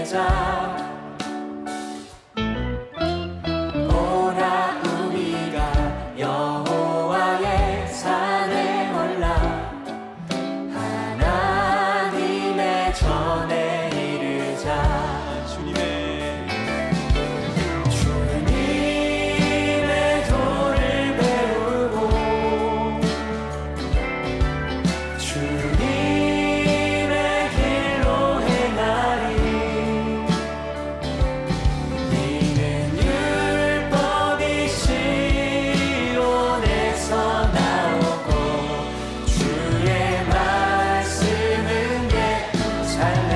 이르자 오라 우리가 여호와의 산에 올라 하나님의 전에 이르자 주님의 도를 배우고 주님의 길로 행하리. 이는 율법이 시온에서 나오고 주의 말씀은 예루살렘에서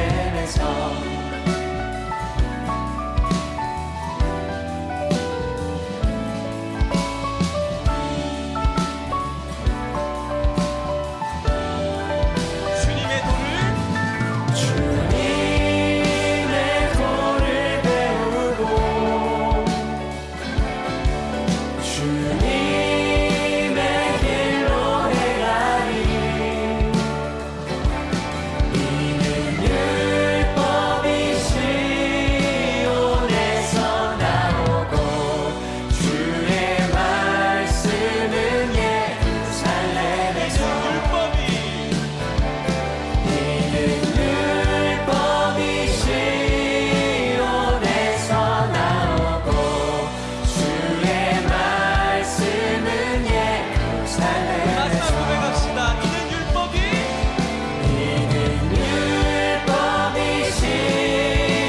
주님의 도를 배우고 주님의 길로 행하리. 이는 율법이 시온에서 나오고 주의 말씀은 예루살렘에서 이는 율법이 시온에서 나오고 주의 말씀은 예루살렘에서 이는 율법이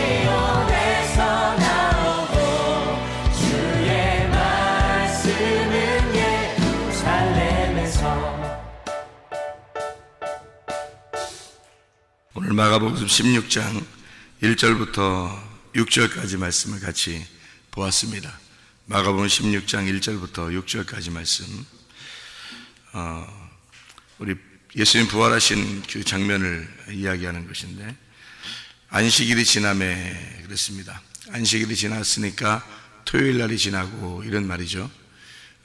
시온에서 나오고 주의 말씀은 예루살렘에서. 오늘 마가복음 16장 1절부터 6절까지 말씀을 같이 보았습니다. 마가복음 16장 1절부터 6절까지 말씀, 우리 예수님 부활하신 그 장면을 이야기하는 것인데, 안식일이 지남에 그랬습니다. 안식일이 지났으니까 토요일 날이 지나고 이런 말이죠.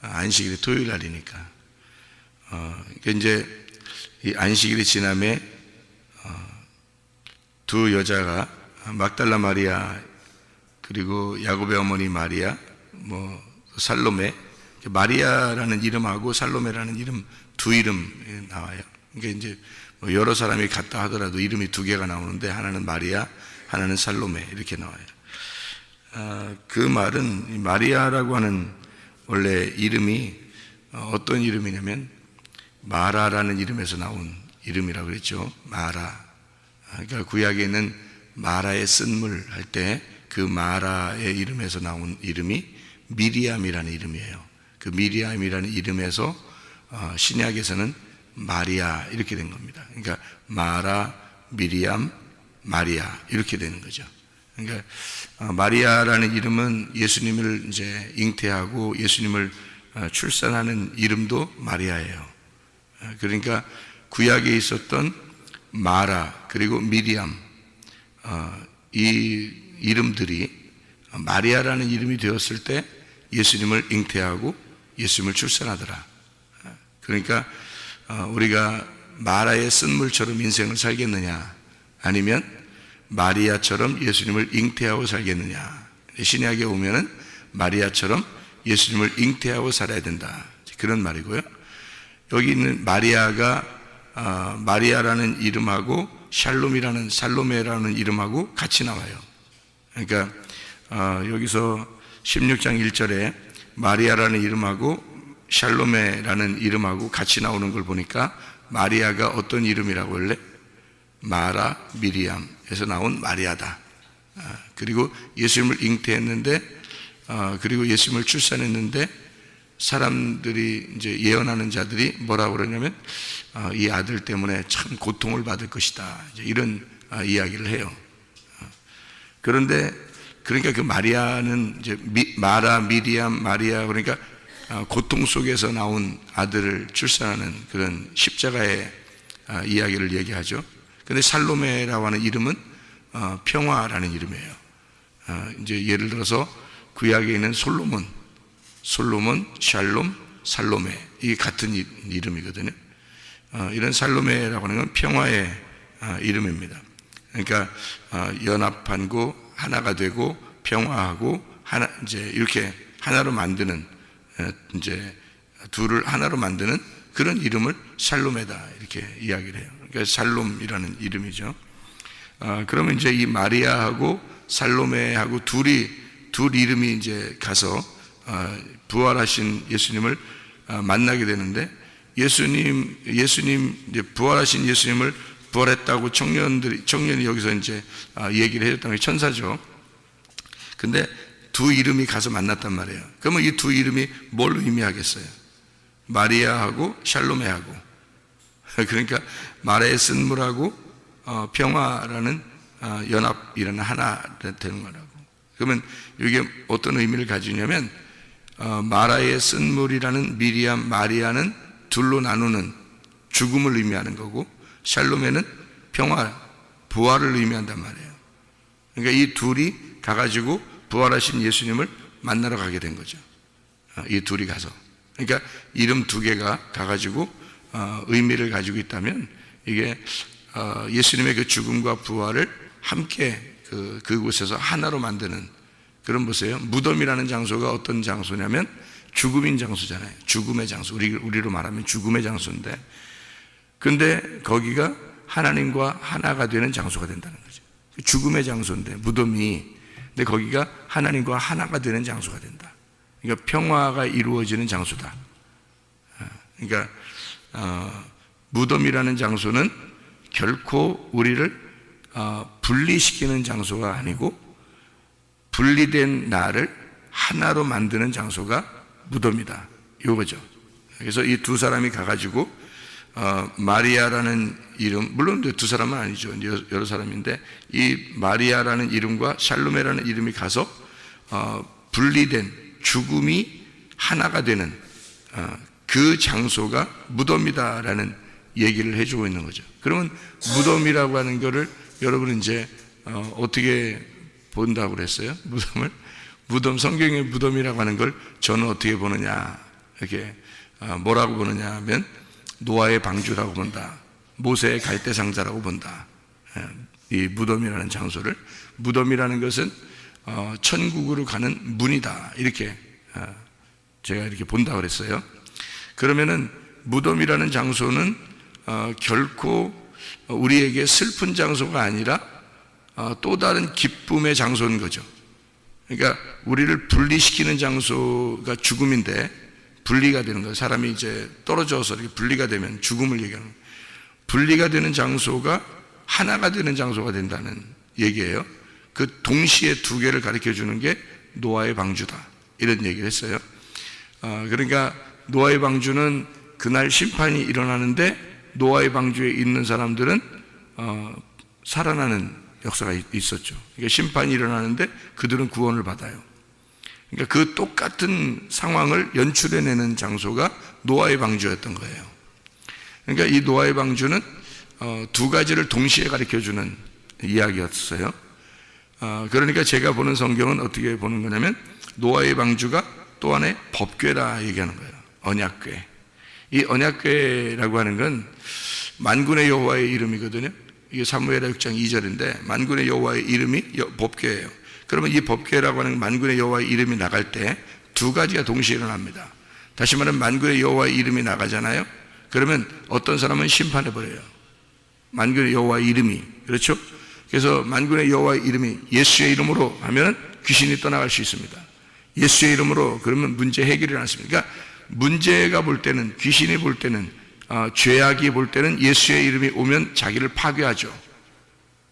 안식일이 토요일 날이니까. 그러니까 이제 이 안식일이 지남에 두 여자가 막달라 마리아 그리고 야곱의 어머니 마리아, 살로메, 마리아라는 이름하고 살로메라는 이름, 두 이름 나와요. 그러니까 이제 여러 사람이 같다 하더라도 이름이 두 개가 나오는데, 하나는 마리아, 하나는 살로메 이렇게 나와요. 그 말은, 이 마리아라고 하는 원래 이름이 어떤 이름이냐면 마라라는 이름에서 나온 이름이라고 그랬죠. 마라. 그러니까 구약에는 마라의 쓴물 할 때 그 마라의 이름에서 나온 이름이 미리암이라는 이름이에요. 그 미리암이라는 이름에서 신약에서는 마리아 이렇게 된 겁니다. 그러니까 마라, 미리암, 마리아 이렇게 되는 거죠. 그러니까 마리아라는 이름은 예수님을 이제 잉태하고 예수님을 출산하는 이름도 마리아예요. 그러니까 구약에 있었던 마라 그리고 미리암, 이 이름들이 마리아라는 이름이 되었을 때 예수님을 잉태하고 예수님을 출산하더라. 그러니까 우리가 마라의 쓴물처럼 인생을 살겠느냐, 아니면 마리아처럼 예수님을 잉태하고 살겠느냐. 신약에 오면은 마리아처럼 예수님을 잉태하고 살아야 된다, 그런 말이고요. 여기 있는 마리아가 마리아라는 이름하고 샬롬이라는, 살로메라는 이름하고 같이 나와요. 그러니까 여기서 16장 1절에 마리아라는 이름하고 샬로메라는 이름하고 같이 나오는 걸 보니까 마리아가 어떤 이름이라고 할래? 마라, 미리암에서 나온 마리아다. 그리고 예수님을 잉태했는데, 그리고 예수님을 출산했는데, 사람들이 이제 예언하는 자들이 뭐라고 그러냐면 이 아들 때문에 참 고통을 받을 것이다, 이제 이런 이야기를 해요. 그런데 그러니까 그 마리아는 이제 마라, 미리암, 마리아, 그러니까 고통 속에서 나온 아들을 출산하는 그런 십자가의 이야기를 얘기하죠. 그런데 살로메라고 하는 이름은 평화라는 이름이에요. 이제 예를 들어서 구약에 있는 솔로몬, 샬롬, 살로메, 이게 같은 이름이거든요. 이런 살로메라고 하는 건 평화의 이름입니다. 그러니까 연합하고 하나가 되고 평화하고 하나 이제 이렇게 하나로 만드는 이제 둘을 하나로 만드는 그런 이름을 샬롬에다 이렇게 이야기를 해요. 그러니까 샬롬이라는 이름이죠. 그러면 이제 이 마리아하고 살로메하고 둘 이름이 이제 가서 부활하신 예수님을 만나게 되는데 예수님 이제 부활하신 예수님을 부활했다고 청년이 여기서 이제 얘기를 해줬다는 게 천사죠. 근데 두 이름이 가서 만났단 말이에요. 그러면 이 두 이름이 뭘 의미하겠어요? 마리아하고 샬로메하고. 그러니까 마리아의 쓴물하고 평화라는 연합이라는 하나 되는 거라고. 그러면 이게 어떤 의미를 가지냐면 마라의 쓴물이라는 미리암 마리아는 둘로 나누는 죽음을 의미하는 거고 샬롬에는 평화 부활을 의미한단 말이에요. 그러니까 이 둘이 가가지고 부활하신 예수님을 만나러 가게 된 거죠. 이 둘이 가서. 그러니까 이름 두 개가 가가지고 의미를 가지고 있다면 이게 예수님의 그 죽음과 부활을 함께 그곳에서 하나로 만드는 그런 보세요. 무덤이라는 장소가 어떤 장소냐면 죽음인 장소잖아요. 죽음의 장소. 우리로 말하면 죽음의 장소인데 근데 거기가 하나님과 하나가 되는 장소가 된다는 거죠. 죽음의 장소인데 무덤이 근데 거기가 하나님과 하나가 되는 장소가 된다. 그러니까 평화가 이루어지는 장소다. 그러니까 무덤이라는 장소는 결코 우리를 분리시키는 장소가 아니고 분리된 나를 하나로 만드는 장소가 무덤이다. 이거죠. 그래서 이 두 사람이 가가지고 마리아라는 이름, 물론 두 사람은 아니죠. 여러 사람인데 이 마리아라는 이름과 샬로메라는 이름이 가서 분리된 죽음이 하나가 되는 그 장소가 무덤이다라는 얘기를 해주고 있는 거죠. 그러면 무덤이라고 하는 거를 여러분은 이제 어떻게 본다고 그랬어요? 무덤 성경의 무덤이라고 하는 걸 저는 어떻게 보느냐 이렇게 뭐라고 보느냐 하면 노아의 방주라고 본다. 모세의 갈대상자라고 본다. 이 무덤이라는 장소를 무덤이라는 것은 천국으로 가는 문이다. 이렇게 제가 이렇게 본다 그랬어요. 그러면은 무덤이라는 장소는 결코 우리에게 슬픈 장소가 아니라 또 다른 기쁨의 장소인 거죠. 그러니까 우리를 분리시키는 장소가 죽음인데 분리가 되는 거예요. 사람이 이제 떨어져서 이렇게 분리가 되면 죽음을 얘기하는 거예요. 분리가 되는 장소가 하나가 되는 장소가 된다는 얘기예요. 그 동시에 두 개를 가르쳐 주는 게 노아의 방주다. 이런 얘기를 했어요. 그러니까 노아의 방주는 그날 심판이 일어나는데 노아의 방주에 있는 사람들은 살아나는 역사가 있었죠. 그러니까 심판이 일어나는데 그들은 구원을 받아요. 그러니까 그 똑같은 상황을 연출해내는 장소가 노아의 방주였던 거예요. 그러니까 이 노아의 방주는 두 가지를 동시에 가르쳐주는 이야기였어요. 그러니까 제가 보는 성경은 어떻게 보는 거냐면 노아의 방주가 또 하나의 법궤라 얘기하는 거예요. 언약궤. 이 언약궤라고 하는 건 만군의 여호와의 이름이거든요. 이게 사무엘하 6장 2절인데 만군의 여호와의 이름이 법궤예요. 그러면 이 법궤라고 하는 만군의 여호와의 이름이 나갈 때 두 가지가 동시에 일어납니다. 다시 말하면 만군의 여호와의 이름이 나가잖아요. 그러면 어떤 사람은 심판해버려요. 만군의 여호와의 이름이. 그렇죠? 그래서 만군의 여호와의 이름이 예수의 이름으로 하면 귀신이 떠나갈 수 있습니다. 예수의 이름으로 그러면 문제 해결이 났습니다. 그러니까 문제가 볼 때는 귀신이 볼 때는 죄악이 볼 때는 예수의 이름이 오면 자기를 파괴하죠.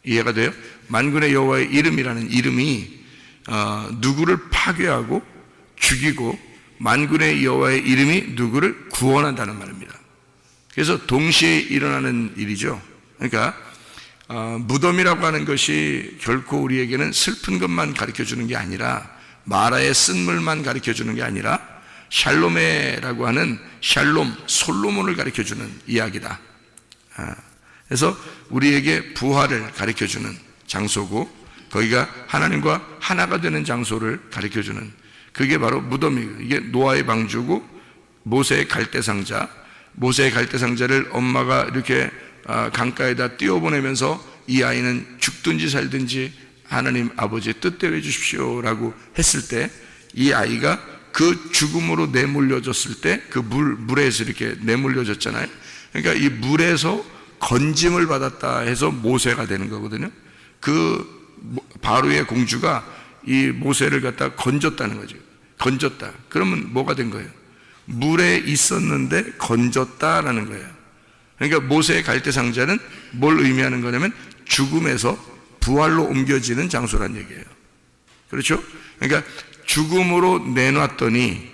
이해가 돼요? 만군의 여호와의 이름이라는 이름이 누구를 파괴하고 죽이고 만군의 여호와의 이름이 누구를 구원한다는 말입니다. 그래서 동시에 일어나는 일이죠. 그러니까 무덤이라고 하는 것이 결코 우리에게는 슬픈 것만 가르쳐주는 게 아니라 마라의 쓴물만 가르쳐주는 게 아니라 샬롬에라고 하는 샬롬, 솔로몬을 가르쳐주는 이야기다. 그래서 우리에게 부활을 가르쳐주는 장소고 거기가 하나님과 하나가 되는 장소를 가르쳐주는 그게 바로 무덤이에요. 이게 노아의 방주고 모세의 갈대상자, 모세의 갈대상자를 엄마가 이렇게 강가에다 띄워보내면서 이 아이는 죽든지 살든지 하나님 아버지의 뜻대로 해주십시오라고 했을 때 이 아이가 그 죽음으로 내몰려졌을 때 그 물에서 이렇게 내몰려졌잖아요. 그러니까 이 물에서 건짐을 받았다 해서 모세가 되는 거거든요. 그 바로의 공주가 이 모세를 갖다 건졌다는 거죠. 건졌다. 그러면 뭐가 된 거예요? 물에 있었는데 건졌다라는 거예요. 그러니까 모세의 갈대상자는 뭘 의미하는 거냐면 죽음에서 부활로 옮겨지는 장소란 얘기예요. 그렇죠? 그러니까 죽음으로 내놨더니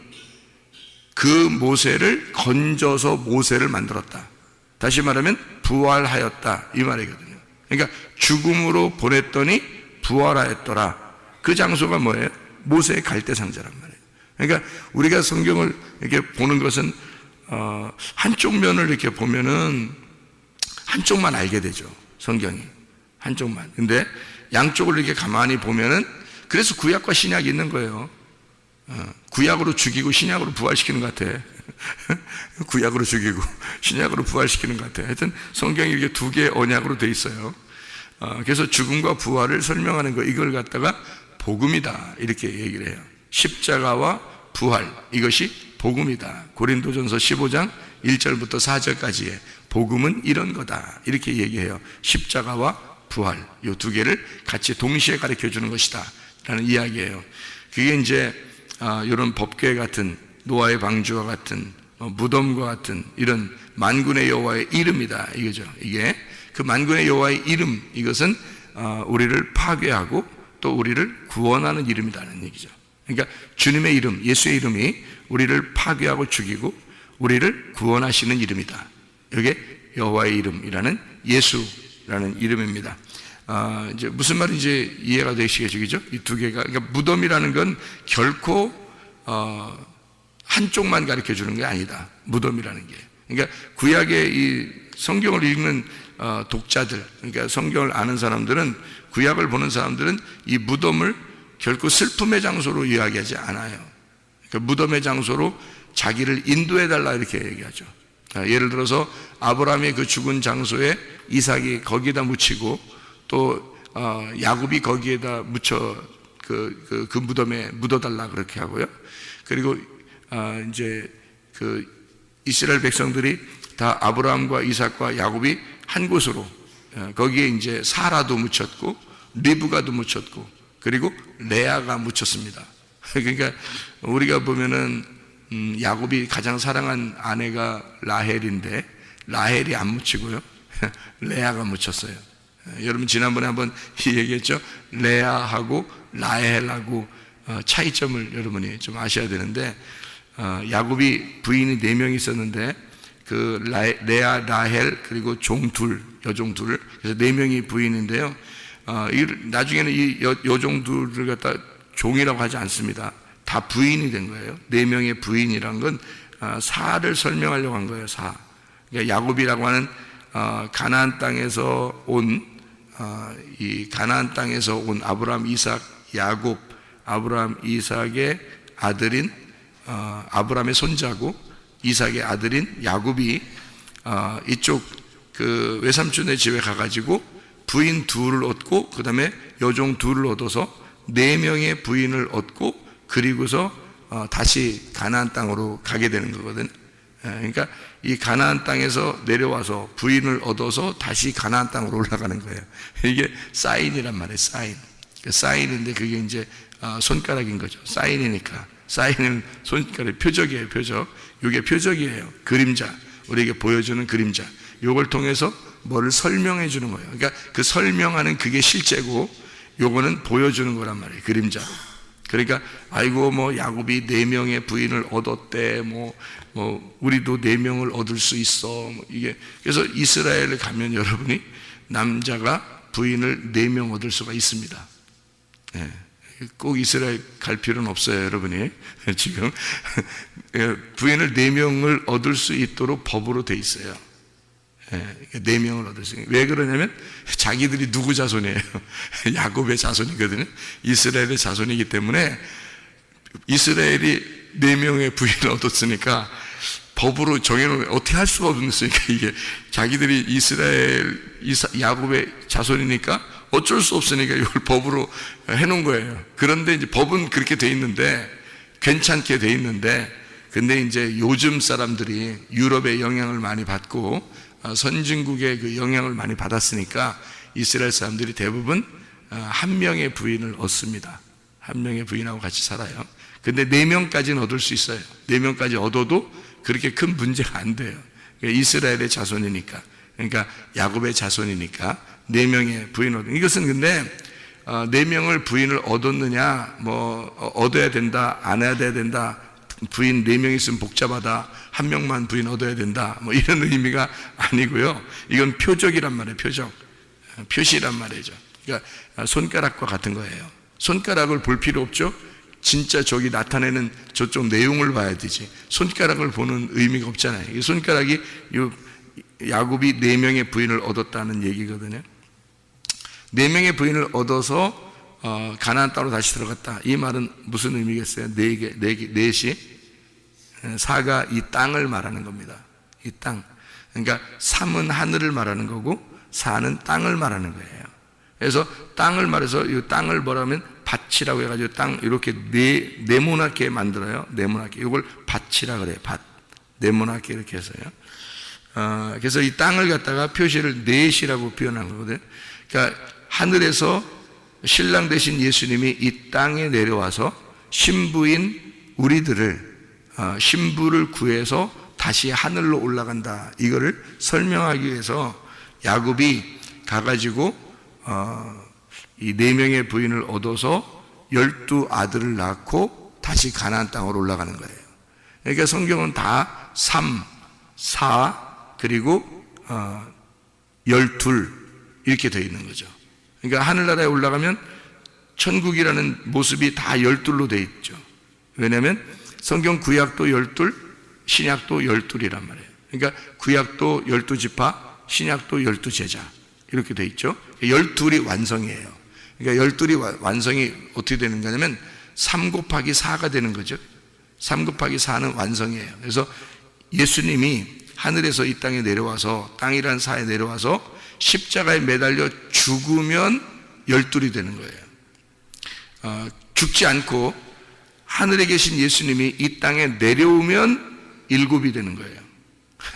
그 모세를 건져서 모세를 만들었다. 다시 말하면 부활하였다 이 말이거든요. 그러니까 죽음으로 보냈더니 부활하였더라. 그 장소가 뭐예요? 모세의 갈대상자란 말이에요. 그러니까 우리가 성경을 이렇게 보는 것은 한쪽 면을 이렇게 보면은 한쪽만 알게 되죠. 성경이 한쪽만. 근데 양쪽을 이렇게 가만히 보면은 그래서 구약과 신약이 있는 거예요. 구약으로 죽이고 신약으로 부활시키는 것 같아. 구약으로 죽이고 신약으로 부활시키는 것 같아. 하여튼 성경이 이렇게 두 개의 언약으로 돼 있어요. 그래서 죽음과 부활을 설명하는 거, 이걸 갖다가 복음이다 이렇게 얘기를 해요. 십자가와 부활, 이것이 복음이다. 고린도전서 15장 1절부터 4절까지의 복음은 이런 거다 이렇게 얘기해요. 십자가와 부활, 이 두 개를 같이 동시에 가르쳐 주는 것이다 라는 이야기예요. 그게 이제 이런 법궤 같은, 노아의 방주와 같은, 무덤과 같은 이런 만군의 여호와의 이름이다 이거죠. 이게 그 만군의 여호와의 이름, 이것은 우리를 파괴하고 또 우리를 구원하는 이름이라는 얘기죠. 그러니까 주님의 이름, 예수의 이름이 우리를 파괴하고 죽이고 우리를 구원하시는 이름이다. 이게 여호와의 이름이라는 예수라는 이름입니다. 이제 무슨 말인지 이해가 되시겠죠? 이 두 개가, 그러니까 무덤이라는 건 결코 한쪽만 가르쳐 주는 게 아니다. 무덤이라는 게. 그러니까 구약의 이 성경을 읽는 독자들, 그러니까 성경을 아는 사람들은, 구약을 보는 사람들은 이 무덤을 결코 슬픔의 장소로 이야기하지 않아요. 그러니까 무덤의 장소로 자기를 인도해 달라 이렇게 얘기하죠. 예를 들어서 아브라함의 그 죽은 장소에 이삭이 거기에다 묻히고 또 야곱이 거기에다 묻혀 그 무덤에 묻어달라 그렇게 하고요. 그리고 이제 그 이스라엘 백성들이 다 아브라함과 이삭과 야곱이 한 곳으로, 거기에 이제 사라도 묻혔고 리브가도 묻혔고 그리고 레아가 묻혔습니다. 그러니까 우리가 보면은 야곱이 가장 사랑한 아내가 라헬인데 라헬이 안 묻히고요. 레아가 묻혔어요. 여러분 지난번에 한번 얘기했죠. 레아하고 라헬하고 차이점을 여러분이 좀 아셔야 되는데, 야곱이 부인이 4명 있었는데 그 레아, 라헬 그리고 여종 둘, 그래서 4명이 부인인데요. 나중에는 이 여종 둘을 갖다 종이라고 하지 않습니다. 다 부인이 된 거예요. 4명의 부인이란 건 사를 설명하려고 한 거예요. 사. 그러니까 야곱이라고 하는 가나안 땅에서 온 이 가나안 땅에서 온 아브라함, 이삭, 야곱, 아브라함, 이삭의 아들인 아브라함의 손자고 이삭의 아들인 야곱이 이쪽 그 외삼촌의 집에 가가지고 부인 둘을 얻고 그 다음에 여종 둘을 얻어서 4명의 부인을 얻고 그리고서 다시 가나안 땅으로 가게 되는 거거든. 그러니까 이 가나안 땅에서 내려와서 부인을 얻어서 다시 가나안 땅으로 올라가는 거예요. 이게 사인이란 말이에요. 사인. 사인인데 그게 이제 손가락인 거죠. 사인이니까. 사인은 손가락, 표적이에요. 표적. 이게 표적이에요. 그림자. 우리에게 보여주는 그림자. 이걸 통해서 뭐를 설명해 주는 거예요. 그러니까 그 설명하는 그게 실제고 요거는 보여주는 거란 말이에요. 그림자로. 그러니까 아이고 뭐 야곱이 4명의 부인을 얻었대, 뭐 우리도 4명을 얻을 수 있어, 이게. 그래서 이스라엘에 가면 여러분이 남자가 부인을 4명 얻을 수가 있습니다. 네. 꼭 이스라엘 갈 필요는 없어요, 여러분이. 지금 부인을 4명을 얻을 수 있도록 법으로 돼 있어요. 4명을 얻을 수 있어요. 왜 그러냐면 자기들이 누구 자손이에요? 야곱의 자손이거든요. 이스라엘의 자손이기 때문에 이스라엘이 4명의 부인을 얻었으니까 법으로 정해놓은 어떻게 할 수가 없으니까 이게 자기들이 야곱의 자손이니까 어쩔 수 없으니까 이걸 법으로 해놓은 거예요. 그런데 이제 법은 그렇게 돼 있는데 괜찮게 돼 있는데 근데 이제 요즘 사람들이 유럽의 영향을 많이 받고 선진국의 그 영향을 많이 받았으니까 이스라엘 사람들이 대부분 한 명의 부인을 얻습니다. 한 명의 부인하고 같이 살아요. 근데 4명까지는 얻을 수 있어요. 4명까지 얻어도 그렇게 큰 문제가 안 돼요. 그러니까 이스라엘의 자손이니까, 그러니까 야곱의 자손이니까 4명의 부인을 얻는. 이것은 근데 4명을 부인을 얻었느냐, 뭐 얻어야 된다, 안 해야 된다, 부인 4명 있으면 복잡하다, 1명만 부인 얻어야 된다, 뭐 이런 의미가 아니고요. 이건 표적이란 말이에요. 표시란 말이죠. 그러니까 손가락과 같은 거예요. 손가락을 볼 필요 없죠. 진짜 저기 나타내는 저쪽 내용을 봐야 되지. 손가락을 보는 의미가 없잖아요. 이 손가락이 야곱이 4명의 부인을 얻었다는 얘기거든요. 4명의 부인을 얻어서 가나안 땅으로 다시 들어갔다. 이 말은 무슨 의미겠어요? 넷이 4가 이 땅을 말하는 겁니다. 이 땅. 그러니까 3은 하늘을 말하는 거고 4는 땅을 말하는 거예요. 그래서 땅을 말해서 이 땅을 뭐라면 밭이라고 해가지고 땅 이렇게 네모나게 만들어요. 네모나게. 이걸 밭이라 그래요. 밭. 네모나게 이렇게 해서요. 그래서 이 땅을 갖다가 표시를 넷이라고 표현한 거거든요. 그러니까 하늘에서 신랑 되신 예수님이 이 땅에 내려와서 신부인 우리들을 신부를 구해서 다시 하늘로 올라간다. 이거를 설명하기 위해서 야곱이 가가지고 이 4명의 부인을 얻어서 12 아들을 낳고 다시 가나안 땅으로 올라가는 거예요. 그러니까 성경은 다 3, 4 그리고 12 이렇게 되어 있는 거죠. 그러니까 하늘나라에 올라가면 천국이라는 모습이 다 12로 되어 있죠. 왜냐하면 성경 구약도 12, 신약도 12이란 말이에요. 그러니까 구약도 12지파, 신약도 12제자 이렇게 되어 있죠. 12이 완성이에요. 그러니까 12이 완성이 어떻게 되는 거냐면 3 곱하기 4가 되는 거죠. 3 곱하기 4는 완성이에요. 그래서 예수님이 하늘에서 이 땅에 내려와서 땅이란 사에 내려와서 십자가에 매달려 죽으면 12이 되는 거예요. 죽지 않고 하늘에 계신 예수님이 이 땅에 내려오면 7이 되는 거예요.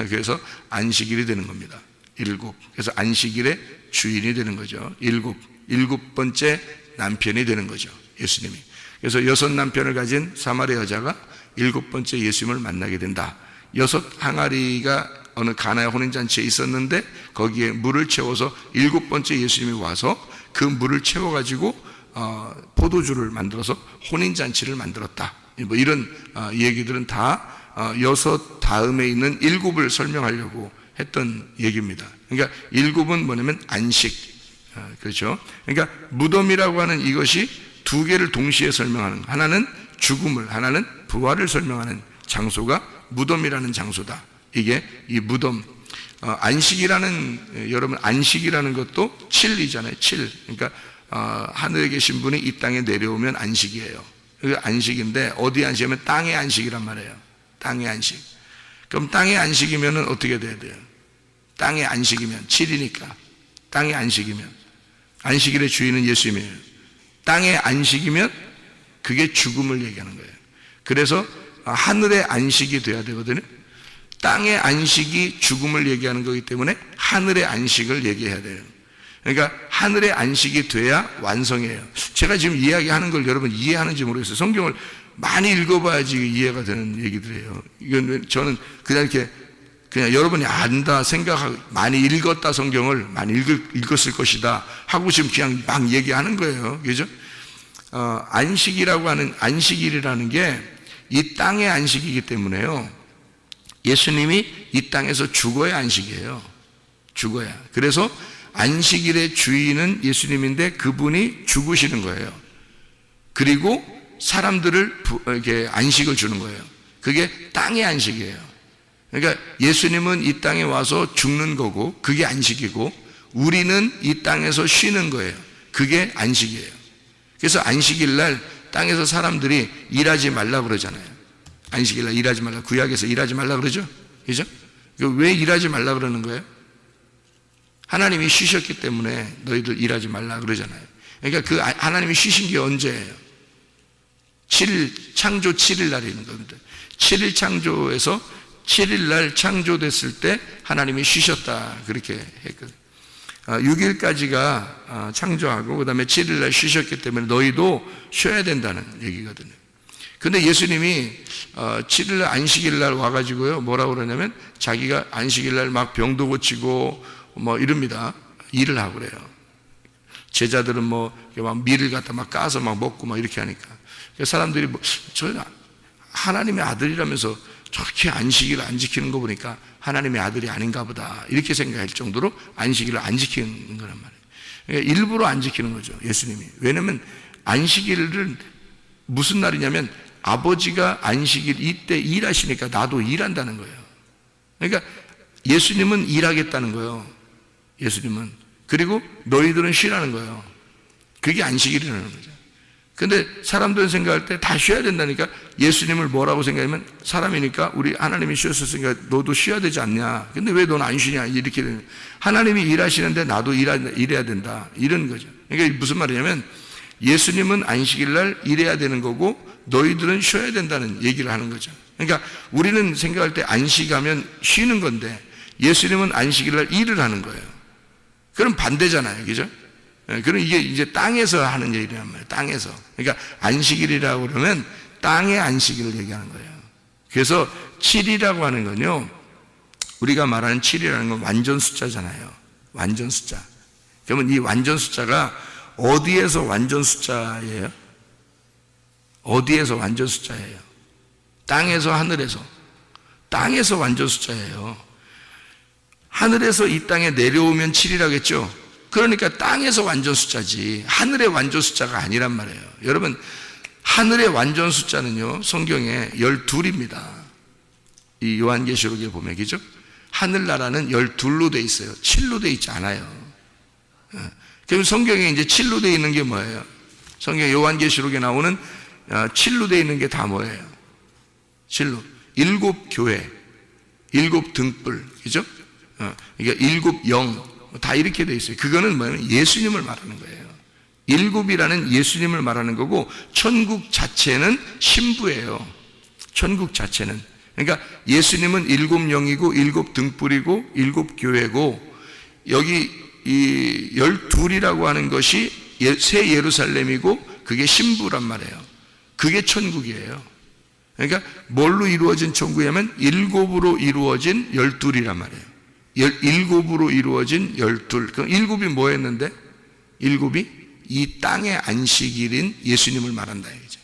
그래서 안식일이 되는 겁니다. 7. 그래서 안식일의 주인이 되는 거죠. 7 번째 남편이 되는 거죠. 예수님이. 그래서 6 남편을 가진 사마리아 여자가 7번째 예수님을 만나게 된다. 6 항아리가 어느 가나의 혼인잔치에 있었는데 거기에 물을 채워서 7번째 예수님이 와서 그 물을 채워가지고 포도주를 만들어서 혼인잔치를 만들었다. 뭐 이런 얘기들은 다 6 다음에 있는 7을 설명하려고 했던 얘기입니다. 그러니까 7은 뭐냐면 안식. 그렇죠. 그러니까 무덤이라고 하는 이것이 2개를 동시에 설명하는, 하나는 죽음을, 하나는 부활을 설명하는 장소가 무덤이라는 장소다. 이게 이 무덤. 안식이라는, 여러분 안식이라는 것도 7이잖아요. 7. 그러니까 하늘에 계신 분이 이 땅에 내려오면 안식이에요. 그게 안식인데 어디 안식이면 땅의 안식이란 말이에요. 땅의 안식. 그럼 땅의 안식이면 어떻게 돼야 돼요? 땅의 안식이면 7이니까 땅의 안식이면 안식일의 주인은 예수님이에요. 땅의 안식이면 그게 죽음을 얘기하는 거예요. 그래서 하늘의 안식이 돼야 되거든요. 땅의 안식이 죽음을 얘기하는 거기 때문에 하늘의 안식을 얘기해야 돼요. 그러니까 하늘의 안식이 돼야 완성이에요. 제가 지금 이야기하는 걸 여러분 이해하는지 모르겠어요. 성경을 많이 읽어봐야지 이해가 되는 얘기들이에요. 이건 저는 그냥 이렇게 그냥 여러분이 안다 생각하고 많이 읽었다 성경을 많이 읽었을 것이다 하고 지금 그냥 막 얘기하는 거예요. 그죠? 안식이라고 하는 안식일이라는 게 이 땅의 안식이기 때문에요. 예수님이 이 땅에서 죽어야 안식이에요. 죽어야. 그래서 안식일의 주인은 예수님인데 그분이 죽으시는 거예요. 그리고 사람들을 이렇게 안식을 주는 거예요. 그게 땅의 안식이에요. 그러니까 예수님은 이 땅에 와서 죽는 거고 그게 안식이고 우리는 이 땅에서 쉬는 거예요. 그게 안식이에요. 그래서 안식일 날 땅에서 사람들이 일하지 말라고 그러잖아요. 안식일날 일하지 말라. 구약에서 일하지 말라 그러죠. 그죠? 왜 일하지 말라 그러는 거예요? 하나님이 쉬셨기 때문에 너희들 일하지 말라 그러잖아요. 그러니까 그 하나님이 쉬신 게 언제예요? 7일, 창조 7일 날이 있는 겁니다. 7일 창조에서 7일 날 창조됐을 때 하나님이 쉬셨다. 그렇게 했거든요. 6일까지가 창조하고 그 다음에 7일 날 쉬셨기 때문에 너희도 쉬어야 된다는 얘기거든요. 근데 예수님이 7일 날 안식일 날 와가지고요 뭐라고 그러냐면 자기가 안식일 날 막 병도 고치고 뭐 이럽니다. 일을 하고 그래요. 제자들은 뭐 막 밀을 갖다 막 까서 막 먹고 막 이렇게 하니까 사람들이 뭐 저 하나님의 아들이라면서 저렇게 안식일을 안 지키는 거 보니까 하나님의 아들이 아닌가 보다 이렇게 생각할 정도로 안식일을 안 지키는 거란 말이에요. 그러니까 일부러 안 지키는 거죠 예수님이. 왜냐하면 안식일은 무슨 날이냐면 아버지가 안식일 이때 일하시니까 나도 일한다는 거예요. 그러니까 예수님은 일하겠다는 거예요. 예수님은. 그리고 너희들은 쉬라는 거예요. 그게 안식일이라는 거죠. 근데 사람들은 생각할 때 다 쉬어야 된다니까 예수님을 뭐라고 생각하면 사람이니까 우리 하나님이 쉬었으니까 너도 쉬어야 되지 않냐. 근데 왜 너는 안 쉬냐. 이렇게 되는 하나님이 일하시는데 나도 일해야 된다. 이런 거죠. 그러니까 무슨 말이냐면 예수님은 안식일 날 일해야 되는 거고 너희들은 쉬어야 된다는 얘기를 하는 거죠. 그러니까 우리는 생각할 때 안식하면 쉬는 건데 예수님은 안식일 날 일을 하는 거예요. 그럼 반대잖아요. 그죠? 그럼 이게 이제 땅에서 하는 얘기란 말이에요. 땅에서. 그러니까 안식일이라고 그러면 땅의 안식일을 얘기하는 거예요. 그래서 7이라고 하는 건요, 우리가 말하는 7이라는 건 완전 숫자잖아요. 완전 숫자. 그러면 이 완전 숫자가 어디에서 완전 숫자예요? 어디에서 완전 숫자예요? 땅에서 하늘에서. 땅에서 완전 숫자예요. 하늘에서 이 땅에 내려오면 7이라겠죠? 그러니까 땅에서 완전 숫자지 하늘의 완전 숫자가 아니란 말이에요. 여러분 하늘의 완전 숫자는요 성경에 12입니다. 이 요한계시록에 보면 그죠? 하늘나라는 12로 돼 있어요. 7로 돼 있지 않아요. 그럼 성경에 이제 7로 돼 있는 게 뭐예요? 성경 요한계시록에 나오는 7로 돼 있는 게 다 뭐예요? 7로 7교회 7 등불 그죠? 그러니까 7 영 다 이렇게 돼 있어요. 그거는 뭐냐면 예수님을 말하는 거예요. 7이라는 예수님을 말하는 거고 천국 자체는 신부예요. 천국 자체는. 그러니까 예수님은 7 영이고 7 등불이고 7 교회고 여기 이 12이라고 하는 것이 새 예루살렘이고 그게 신부란 말이에요. 그게 천국이에요. 그러니까 뭘로 이루어진 천국이냐면 7으로 이루어진 12이란 말이에요. 7으로 이루어진 12. 그럼 7이 뭐였는데? 7이 이 땅의 안식일인 예수님을 말한다 이거죠.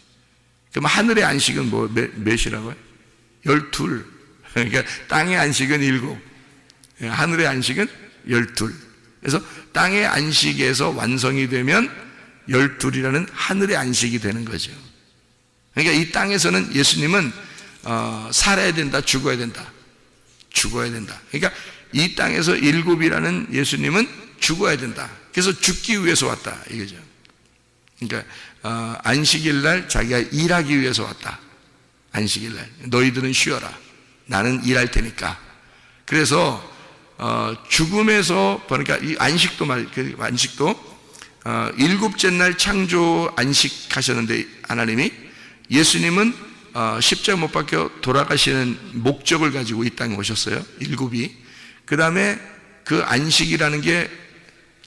그럼 하늘의 안식은 몇이라고요? 12. 그러니까 땅의 안식은 7, 하늘의 안식은 12. 그래서 땅의 안식에서 완성이 되면 12이라는 하늘의 안식이 되는 거죠. 그러니까 이 땅에서는 예수님은 살아야 된다, 죽어야 된다. 죽어야 된다. 그러니까 이 땅에서 7이라는 예수님은 죽어야 된다. 그래서 죽기 위해서 왔다 이거죠. 그러니까 안식일 날 자기가 일하기 위해서 왔다. 안식일 날 너희들은 쉬어라. 나는 일할 테니까. 그래서 죽음에서 그러니까 이 안식도 안식도 7째 날 창조 안식하셨는데 하나님이 예수님은 십자가 못 박혀 돌아가시는 목적을 가지고 이 땅에 오셨어요. 7이. 그 다음에 그 안식이라는 게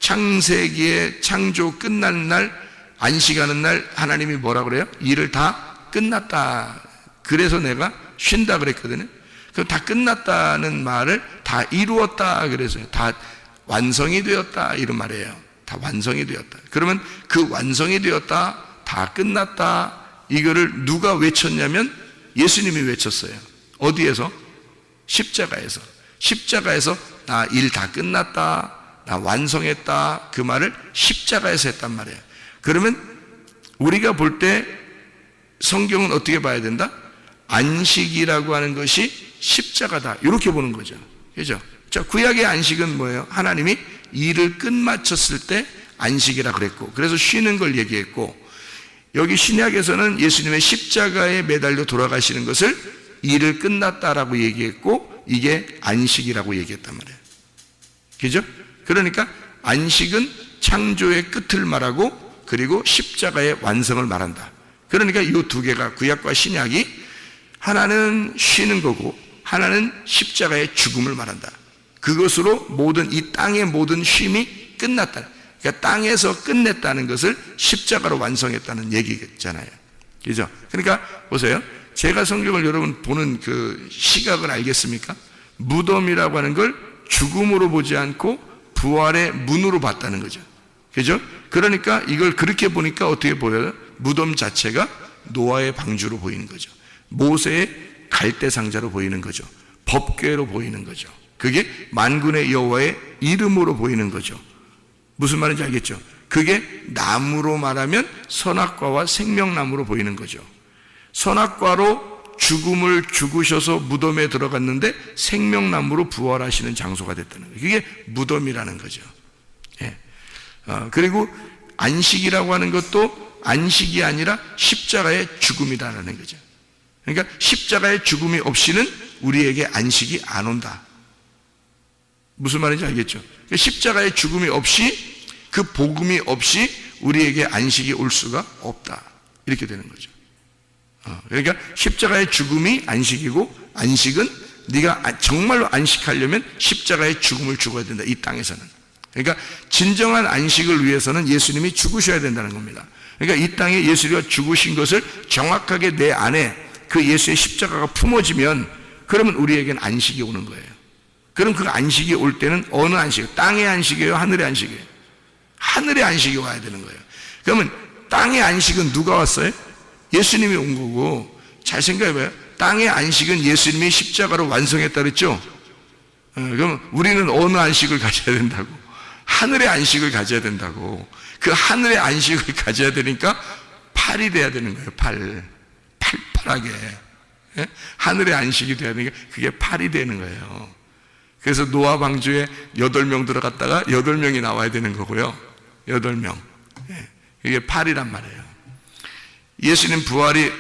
창세기의 창조 끝나는 날 안식하는 날 하나님이 뭐라 그래요? 일을 다 끝났다. 그래서 내가 쉰다 그랬거든요. 그 다 끝났다는 말을 다 이루었다 그래서요. 다 완성이 되었다 이런 말이에요. 다 완성이 되었다. 그러면 그 완성이 되었다, 다 끝났다 이거를 누가 외쳤냐면 예수님이 외쳤어요. 어디에서? 십자가에서. 십자가에서 나 일 다 끝났다, 나 완성했다 그 말을 십자가에서 했단 말이에요. 그러면 우리가 볼 때 성경은 어떻게 봐야 된다? 안식이라고 하는 것이 십자가다 이렇게 보는 거죠. 그죠? 자, 구약의 안식은 뭐예요? 하나님이 일을 끝마쳤을 때 안식이라 그랬고 그래서 쉬는 걸 얘기했고 여기 신약에서는 예수님의 십자가에 매달려 돌아가시는 것을 일을 끝났다라고 얘기했고 이게 안식이라고 얘기했단 말이에요. 그죠? 그러니까 안식은 창조의 끝을 말하고 그리고 십자가의 완성을 말한다. 그러니까 이 두 개가 구약과 신약이 하나는 쉬는 거고 하나는 십자가의 죽음을 말한다. 그것으로 모든 이 땅의 모든 쉼이 끝났다. 그러니까 땅에서 끝냈다는 것을 십자가로 완성했다는 얘기잖아요. 그죠? 그러니까 보세요. 제가 성경을 여러분 보는 그 시각을 알겠습니까? 무덤이라고 하는 걸 죽음으로 보지 않고 부활의 문으로 봤다는 거죠. 그죠? 그러니까 이걸 그렇게 보니까 어떻게 보여요? 무덤 자체가 노아의 방주로 보이는 거죠. 모세의 갈대 상자로 보이는 거죠. 법궤로 보이는 거죠. 그게 만군의 여호와의 이름으로 보이는 거죠. 무슨 말인지 알겠죠? 그게 나무로 말하면 선악과와 생명나무로 보이는 거죠. 선악과로 죽음을 죽으셔서 무덤에 들어갔는데 생명나무로 부활하시는 장소가 됐다는 거예요. 그게 무덤이라는 거죠. 예. 그리고 안식이라고 하는 것도 안식이 아니라 십자가의 죽음이다라는 거죠. 그러니까 십자가의 죽음이 없이는 우리에게 안식이 안 온다. 무슨 말인지 알겠죠? 그러니까 십자가의 죽음이 없이 그 복음이 없이 우리에게 안식이 올 수가 없다. 이렇게 되는 거죠. 그러니까 십자가의 죽음이 안식이고 안식은 네가 정말로 안식하려면 십자가의 죽음을 죽어야 된다. 이 땅에서는. 그러니까 진정한 안식을 위해서는 예수님이 죽으셔야 된다는 겁니다. 그러니까 이 땅에 예수가 죽으신 것을 정확하게 내 안에 그 예수의 십자가가 품어지면 그러면 우리에게는 안식이 오는 거예요. 그럼 그 안식이 올 때는 어느 안식이에요? 땅의 안식이에요? 하늘의 안식이에요? 하늘의 안식이 와야 되는 거예요. 그러면 땅의 안식은 누가 왔어요? 예수님이 온 거고. 잘 생각해봐요. 땅의 안식은 예수님이 십자가로 완성했다 그랬죠? 그럼 우리는 어느 안식을 가져야 된다고? 하늘의 안식을 가져야 된다고. 그 하늘의 안식을 가져야 되니까 팔이 돼야 되는 거예요. 팔팔하게. 하늘의 안식이 돼야 되니까 그게 팔이 되는 거예요. 그래서 노아 방주에 8명 들어갔다가 8명이 나와야 되는 거고요. 8명. 이게 팔이란 말이에요. 예수님 부활이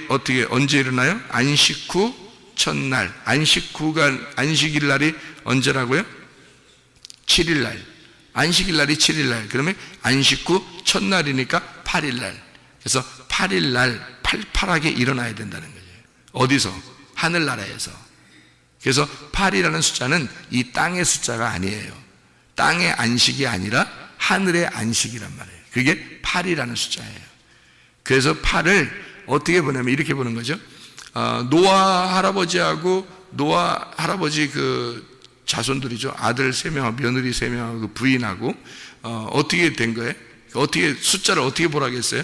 언제 일어나요? 안식 후 첫날. 안식일 날이 언제라고요? 7일 날. 안식일 날이 7일 날. 그러면 안식 후 첫날이니까 8일 날. 그래서 8일 날 팔팔하게 일어나야 된다는 거예요. 어디서? 하늘나라에서. 그래서 8이라는 숫자는 이 땅의 숫자가 아니에요. 땅의 안식이 아니라 하늘의 안식이란 말이에요. 그게 8이라는 숫자예요. 그래서 8을 어떻게 보냐면 이렇게 보는 거죠. 노아 할아버지 그 자손들이죠. 아들 3명하고 며느리 3명하고 그 부인하고 어떻게 된 거예요? 어떻게 숫자를 어떻게 보라겠어요?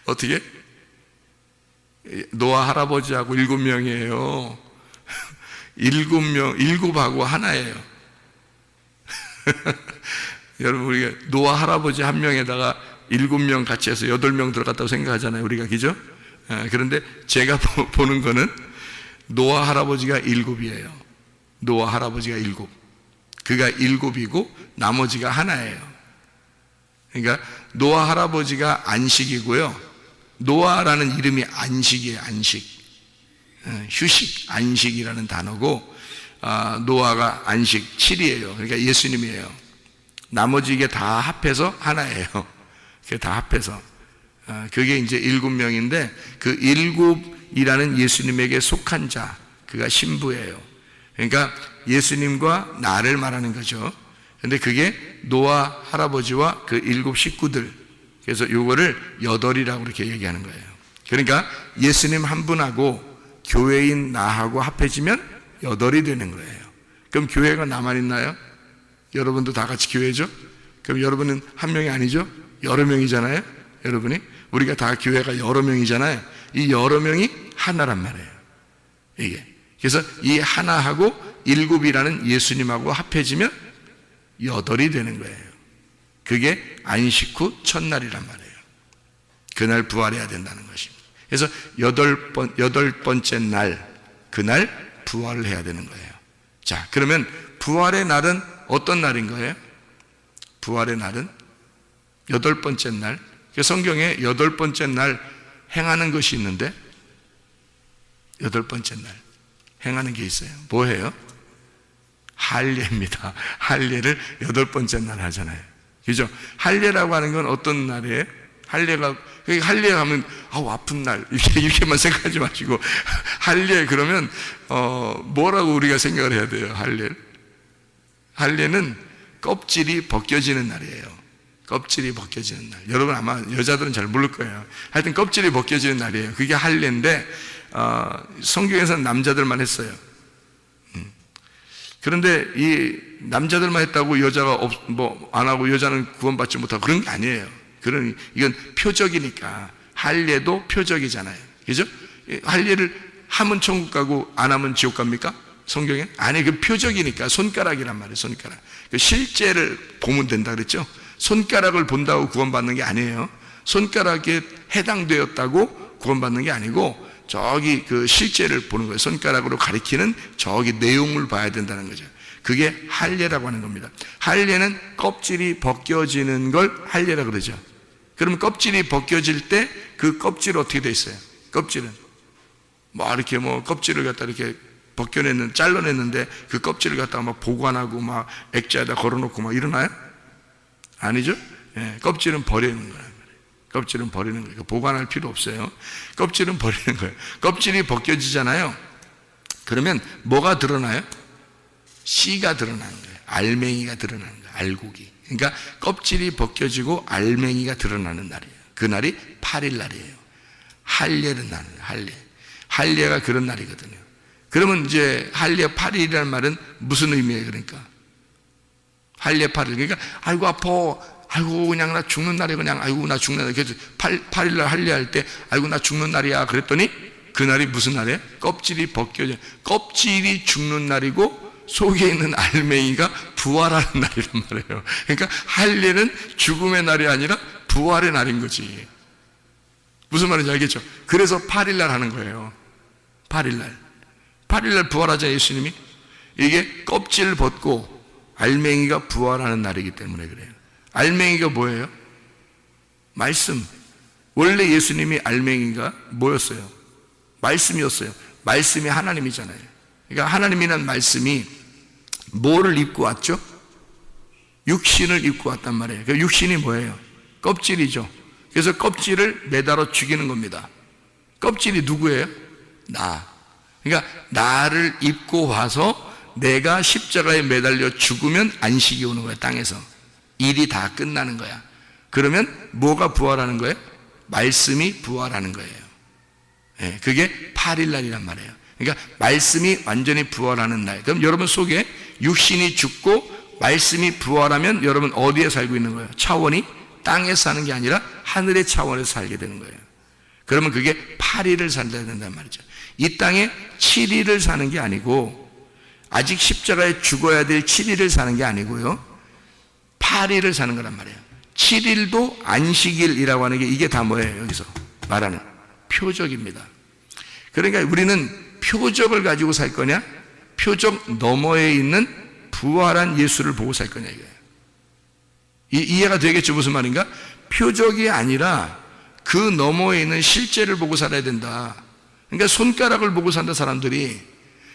어떻게? 노아 할아버지하고 7명이에요. 7명, 7하고 하나예요. 여러분, 우리가 노아 할아버지 한 명에다가 7명 같이 해서 8명 들어갔다고 생각하잖아요. 우리가, 그죠? 그런데 제가 보는 거는 노아 할아버지가 7이에요. 노아 할아버지가 7. 그가 7이고 나머지가 하나예요. 그러니까 노아 할아버지가 안식이고요. 노아라는 이름이 안식이에요. 안식. 휴식, 안식이라는 단어고 노아가 안식 7이에요. 그러니까 예수님이에요. 나머지 이게 다 합해서 하나예요. 그게 다 합해서 그게 이제 7명인데 그 7이라는 예수님에게 속한 자, 그가 신부예요. 그러니까 예수님과 나를 말하는 거죠. 근데 그게 노아 할아버지와 그 7 식구들, 그래서 요거를 8이라고 이렇게 얘기하는 거예요. 그러니까 예수님 한 분하고 교회인 나하고 합해지면 8이 되는 거예요. 그럼 교회가 나만 있나요? 여러분도 다 같이 교회죠? 그럼 여러분은 한 명이 아니죠? 여러 명이잖아요? 여러분이? 우리가 다 교회가 여러 명이잖아요? 이 여러 명이 하나란 말이에요. 이게. 그래서 이 하나하고 7이라는 예수님하고 합해지면 8이 되는 거예요. 그게 안식 후 첫날이란 말이에요. 그날 부활해야 된다는 것입니다. 그래서 8번째 날, 그날 부활을 해야 되는 거예요. 자, 그러면 부활의 날은 어떤 날인 거예요? 부활의 날은 8번째 날, 성경에 8번째 날 행하는 것이 있는데 8번째 날 행하는 게 있어요. 뭐예요? 할례입니다. 할례를 8번째 날 하잖아요. 그죠? 할례라고 하는 건 어떤 날이에요? 할례 하면 아우 아픈 날 이렇게만 생각하지 마시고 할례 그러면 뭐라고 우리가 생각을 해야 돼요? 할례는 껍질이 벗겨지는 날이에요. 껍질이 벗겨지는 날. 여러분 아마 여자들은 잘 모를 거예요. 하여튼 껍질이 벗겨지는 날이에요. 그게 할례인데 성경에서는 남자들만 했어요. 그런데 이 남자들만 했다고 여자가 안 하고 여자는 구원받지 못하고 그런 게 아니에요. 이건 표적이니까. 할례도 표적이잖아요. 그죠? 할례를 하면 천국 가고 안 하면 지옥 갑니까? 성경에? 아니, 그 표적이니까. 손가락이란 말이에요. 손가락. 그 실제를 보면 된다 그랬죠? 손가락을 본다고 구원받는 게 아니에요. 손가락에 해당되었다고 구원받는 게 아니고 저기 그 실제를 보는 거예요. 손가락으로 가리키는 저기 내용을 봐야 된다는 거죠. 그게 할례라고 하는 겁니다. 할례는 껍질이 벗겨지는 걸 할례라고 그러죠. 그러면 껍질이 벗겨질 때 그 껍질은 어떻게 돼 있어요? 껍질은 이렇게 껍질을 갖다 이렇게 잘라냈는데 그 껍질을 갖다가 막 보관하고 막 액자에다 걸어놓고 막 이러나요? 아니죠? 예, 껍질은 버리는 거예요. 껍질은 버리는 거예요. 보관할 필요 없어요. 껍질은 버리는 거예요. 껍질이 벗겨지잖아요. 그러면 뭐가 드러나요? 씨가 드러나는 거예요. 알맹이가 드러나는 거예요. 알곡이. 그러니까 껍질이 벗겨지고 알맹이가 드러나는 날이에요. 그 날이 8일 날이에요. 할례는 날이에요. 할례가 그런 날이거든요. 그러면 이제 할례 8일이라는 말은 무슨 의미예요? 그러니까 할례 8일. 그러니까 아이고 아파. 아이고 그냥 나 죽는 날이야. 그냥 아이고 나 죽는 날. 그래서 8일 날 할례할 때 아이고 나 죽는 날이야. 그랬더니 그 날이 무슨 날이에요? 껍질이 벗겨져. 껍질이 죽는 날이고 속에 있는 알맹이가 부활하는 날이란 말이에요. 그러니까 할례는 죽음의 날이 아니라 부활의 날인 거지. 무슨 말인지 알겠죠? 그래서 8일 날 하는 거예요. 8일 날 부활하자 예수님이. 이게 껍질 벗고 알맹이가 부활하는 날이기 때문에 그래요. 알맹이가 뭐예요? 말씀. 원래 예수님이 알맹이가 뭐였어요? 말씀이었어요. 말씀이 하나님이잖아요. 그러니까 하나님이란 말씀이 뭐를 입고 왔죠? 육신을 입고 왔단 말이에요. 그 육신이 뭐예요? 껍질이죠. 그래서 껍질을 매달아 죽이는 겁니다. 껍질이 누구예요? 나. 그러니까 나를 입고 와서 내가 십자가에 매달려 죽으면 안식이 오는 거야. 땅에서 일이 다 끝나는 거야. 그러면 뭐가 부활하는 거예요? 말씀이 부활하는 거예요. 네, 그게 8일 날이란 말이에요. 그러니까 말씀이 완전히 부활하는 날. 그럼 여러분 속에 육신이 죽고 말씀이 부활하면 여러분 어디에 살고 있는 거예요? 차원이 땅에 사는 게 아니라 하늘의 차원에서 살게 되는 거예요. 그러면 그게 8일을 살아야 된단 말이죠. 이 땅에 7일을 사는 게 아니고 아직 십자가에 죽어야 될 7일을 사는 게 아니고요. 8일을 사는 거란 말이에요. 7일도 안식일이라고 하는 게 이게 다 뭐예요? 여기서 말하는 표적입니다. 그러니까 우리는 표적을 가지고 살 거냐? 표적 너머에 있는 부활한 예수를 보고 살 거냐 이거예요. 이해가 되겠죠? 무슨 말인가? 표적이 아니라 그 너머에 있는 실제를 보고 살아야 된다. 그러니까 손가락을 보고 산다. 사람들이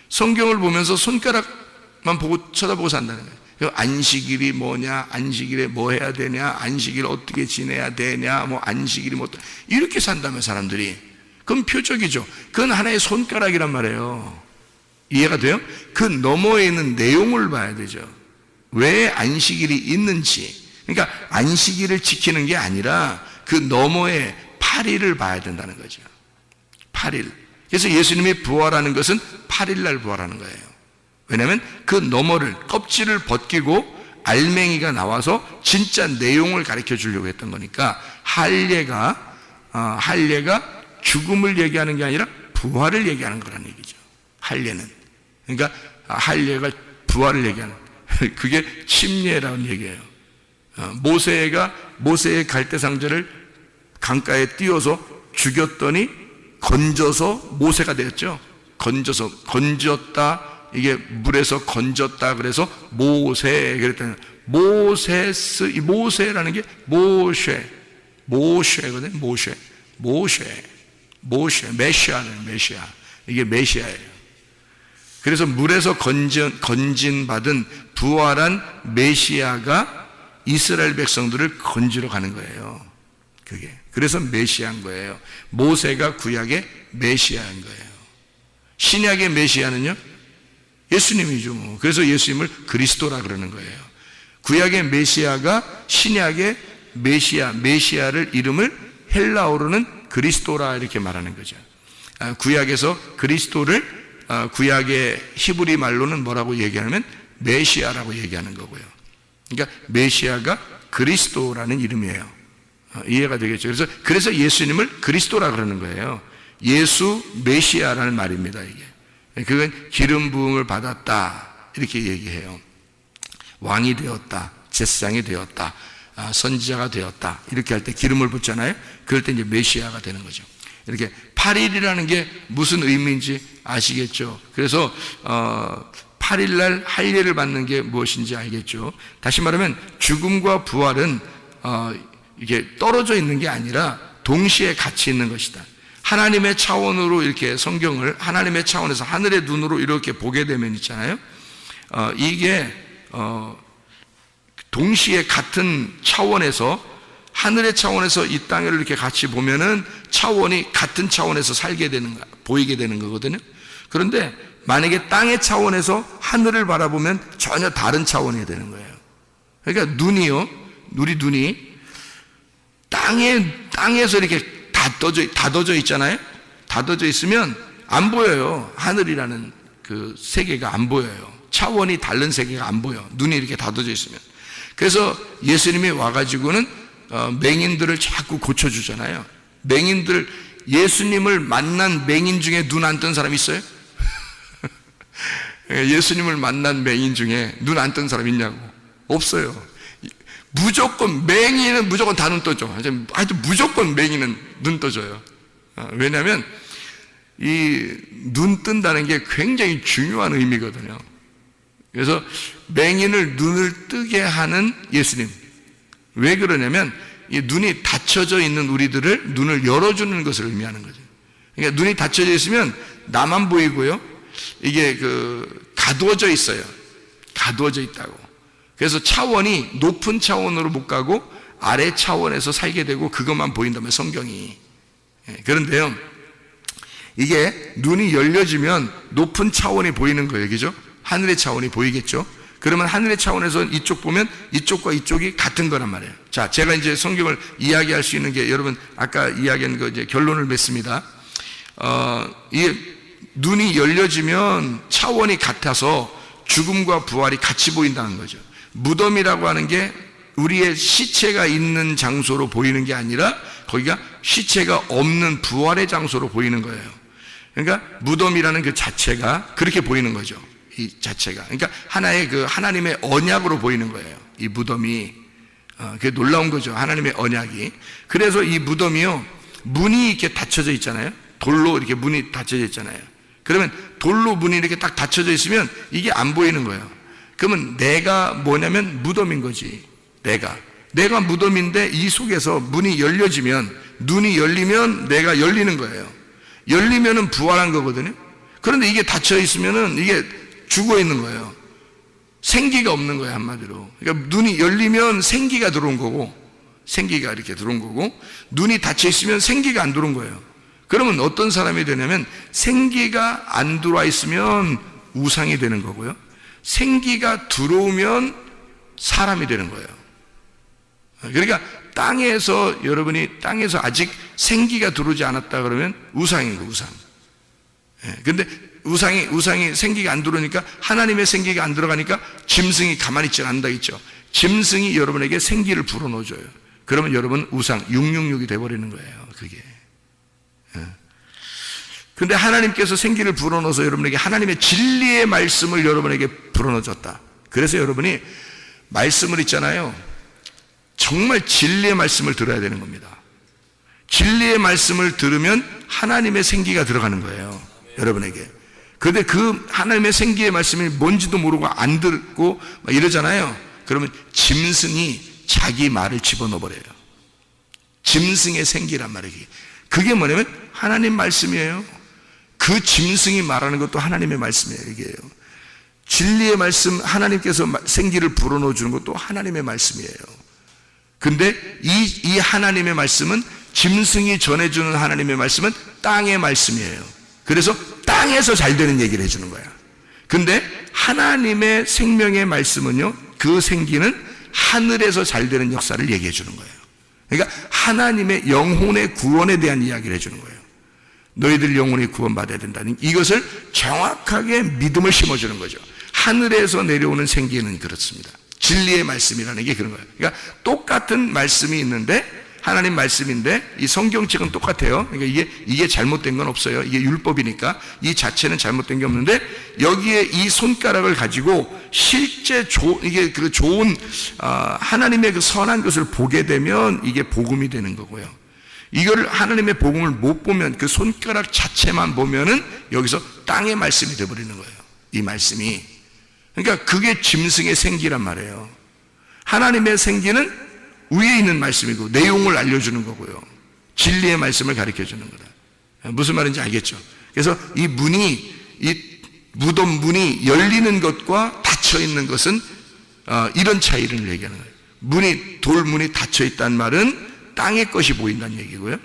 성경을 보면서 손가락만 보고 쳐다보고 산다는 거예요. 안식일이 뭐냐, 안식일에 뭐 해야 되냐, 안식일 어떻게 지내야 되냐, 뭐 안식일이 뭐 이렇게 산다면 사람들이 그건 표적이죠. 그건 하나의 손가락이란 말이에요. 이해가 돼요? 그 너머에 있는 내용을 봐야 되죠. 왜 안식일이 있는지. 그러니까 안식일을 지키는 게 아니라 그 너머에 8일을 봐야 된다는 거죠. 8일. 그래서 예수님이 부활하는 것은 8일 날 부활하는 거예요. 왜냐하면 그 너머를 껍질을 벗기고 알맹이가 나와서 진짜 내용을 가르쳐 주려고 했던 거니까 할례가 죽음을 얘기하는 게 아니라 부활을 얘기하는 거라는 얘기죠. 할례는. 그러니까 할례가 부활을 얘기하는 그게 침례라는 얘기예요. 모세의 갈대상자를 강가에 띄워서 죽였더니 건져서 모세가 되었죠. 건졌다. 이게 물에서 건졌다. 그래서 모세 그랬더니 모세라는 게 모셰거든요. 모셰, 메시아는 메시아. 이게 메시아예요. 그래서 물에서 건진 받은 부활한 메시아가 이스라엘 백성들을 건지러 가는 거예요. 그게. 그래서 메시아인 거예요. 모세가 구약의 메시아인 거예요. 신약의 메시아는요? 예수님이죠. 그래서 예수님을 그리스도라 그러는 거예요. 구약의 메시아가 신약의 메시아를 이름을 헬라어로는 그리스도라 이렇게 말하는 거죠. 구약에서 그리스도를 구약의 히브리 말로는 뭐라고 얘기하냐면 메시아라고 얘기하는 거고요. 그러니까 메시아가 그리스도라는 이름이에요. 이해가 되겠죠? 그래서 예수님을 그리스도라 그러는 거예요. 예수 메시아라는 말입니다. 이게 그건 기름 부음을 받았다 이렇게 얘기해요. 왕이 되었다, 제사장이 되었다, 선지자가 되었다 이렇게 할 때 기름을 붓잖아요. 그럴 때 이제 메시아가 되는 거죠. 이렇게 8일이라는 게 무슨 의미인지 아시겠죠? 그래서 8일날 할례를 받는 게 무엇인지 알겠죠? 다시 말하면 죽음과 부활은 이게 떨어져 있는 게 아니라 동시에 같이 있는 것이다. 하나님의 차원으로 이렇게 성경을 하나님의 차원에서 하늘의 눈으로 이렇게 보게 되면 있잖아요. 이게 동시에 같은 차원에서 하늘의 차원에서 이 땅을 이렇게 같이 보면은 차원이 같은 차원에서 살게 되는 거 보이게 되는 거거든요. 그런데 만약에 땅의 차원에서 하늘을 바라보면 전혀 다른 차원이 되는 거예요. 그러니까 우리 눈이 땅에서 이렇게 닫아져 있잖아요. 닫아져 있으면 안 보여요. 하늘이라는 그 세계가 안 보여요. 차원이 다른 세계가 안 보여. 눈이 이렇게 닫아져 있으면. 그래서 예수님이 와가지고는 맹인들을 자꾸 고쳐주잖아요. 예수님을 만난 맹인 중에 눈 안 뜬 사람 있어요? 예수님을 만난 맹인 중에 눈 안 뜬 사람 있냐고? 없어요. 맹인은 무조건 다 눈 떠져. 하여튼 무조건 맹인은 눈 떠져요. 왜냐하면 이 눈 뜬다는 게 굉장히 중요한 의미거든요. 그래서 맹인을 눈을 뜨게 하는 예수님. 왜 그러냐면 이 눈이 닫혀져 있는 우리들을 눈을 열어주는 것을 의미하는 거죠. 그러니까 눈이 닫혀져 있으면 나만 보이고요. 이게 가두어져 있어요. 가두어져 있다고. 그래서 차원이 높은 차원으로 못 가고 아래 차원에서 살게 되고 그것만 보인다면 성경이. 그런데요, 이게 눈이 열려지면 높은 차원이 보이는 거예요. 그죠? 하늘의 차원이 보이겠죠? 그러면 하늘의 차원에서 이쪽 보면 이쪽과 이쪽이 같은 거란 말이에요. 자, 제가 이제 성경을 이야기할 수 있는 게 여러분 아까 이야기한 거 이제 결론을 맺습니다. 이 눈이 열려지면 차원이 같아서 죽음과 부활이 같이 보인다는 거죠. 무덤이라고 하는 게 우리의 시체가 있는 장소로 보이는 게 아니라 거기가 시체가 없는 부활의 장소로 보이는 거예요. 그러니까 무덤이라는 그 자체가 그렇게 보이는 거죠. 이 자체가. 그러니까 하나의 하나님의 언약으로 보이는 거예요. 이 무덤이. 그게 놀라운 거죠. 하나님의 언약이. 그래서 이 무덤이요, 문이 이렇게 닫혀져 있잖아요. 돌로 이렇게 문이 닫혀져 있잖아요. 그러면 돌로 문이 이렇게 딱 닫혀져 있으면 이게 안 보이는 거예요. 그러면 내가 뭐냐면 무덤인 거지. 내가 무덤인데 이 속에서 문이 열려지면, 눈이 열리면 내가 열리는 거예요. 열리면은 부활한 거거든요. 그런데 이게 닫혀 있으면은 이게 죽어 있는 거예요. 생기가 없는 거예요, 한마디로. 그러니까 눈이 열리면 생기가 들어온 거고, 생기가 이렇게 들어온 거고, 눈이 닫혀 있으면 생기가 안 들어온 거예요. 그러면 어떤 사람이 되냐면 생기가 안 들어와 있으면 우상이 되는 거고요. 생기가 들어오면 사람이 되는 거예요. 그러니까 여러분이 땅에서 아직 생기가 들어오지 않았다 그러면 우상인 거예요, 우상. 근데 우상이 생기가 안 들어오니까, 하나님의 생기가 안 들어가니까 짐승이 가만히 있지 않는다 했죠. 짐승이 여러분에게 생기를 불어넣어줘요. 그러면 여러분 우상 666이 돼버리는 거예요, 그게. 근데 하나님께서 생기를 불어넣어서 여러분에게 하나님의 진리의 말씀을 여러분에게 불어넣어줬다. 그래서 여러분이 말씀을 있잖아요, 정말 진리의 말씀을 들어야 되는 겁니다. 진리의 말씀을 들으면 하나님의 생기가 들어가는 거예요, 여러분에게. 그런데 그 하나님의 생기의 말씀이 뭔지도 모르고 안 듣고 이러잖아요. 그러면 짐승이 자기 말을 집어넣어 버려요. 짐승의 생기란 말이에요. 그게 뭐냐면 하나님 말씀이에요. 그 짐승이 말하는 것도 하나님의 말씀이에요. 이게요. 진리의 말씀, 하나님께서 생기를 불어넣어 주는 것도 하나님의 말씀이에요. 근데 이 하나님의 말씀은, 짐승이 전해주는 하나님의 말씀은 땅의 말씀이에요. 그래서 땅에서 잘 되는 얘기를 해주는 거야. 근데 하나님의 생명의 말씀은요, 그 생기는 하늘에서 잘 되는 역사를 얘기해 주는 거예요. 그러니까 하나님의 영혼의 구원에 대한 이야기를 해주는 거예요. 너희들 영혼이 구원받아야 된다는, 이것을 정확하게 믿음을 심어주는 거죠. 하늘에서 내려오는 생기는 그렇습니다. 진리의 말씀이라는 게 그런 거예요. 그러니까 똑같은 말씀이 있는데, 하나님 말씀인데 이 성경책은 똑같아요. 그러니까 이게 잘못된 건 없어요. 이게 율법이니까 이 자체는 잘못된 게 없는데, 여기에 이 손가락을 가지고 실제 이게 그 좋은 하나님의 그 선한 것을 보게 되면 이게 복음이 되는 거고요. 이걸 하나님의 복음을 못 보면, 그 손가락 자체만 보면은 여기서 땅의 말씀이 되어버리는 거예요. 이 말씀이. 그러니까 그게 짐승의 생기란 말이에요. 하나님의 생기는 위에 있는 말씀이고 내용을 알려주는 거고요. 진리의 말씀을 가르쳐주는 거다. 무슨 말인지 알겠죠? 그래서 이 문이, 이 무덤 문이 열리는 것과 닫혀 있는 것은 이런 차이를 얘기하는 거예요. 돌문이 닫혀 있다는 말은 땅의 것이 보인다는 얘기고요.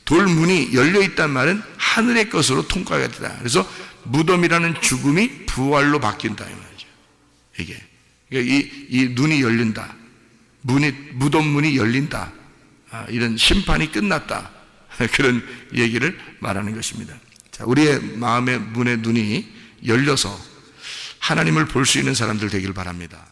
돌문이 열려 있다는 말은 하늘의 것으로 통과가 되다. 그래서 무덤이라는 죽음이 부활로 바뀐다 이 말이죠. 이게 이 눈이 열린다. 무덤 문이 열린다. 이런 심판이 끝났다. 그런 얘기를 말하는 것입니다. 자, 우리의 마음의 문의 눈이 열려서 하나님을 볼 수 있는 사람들 되길 바랍니다.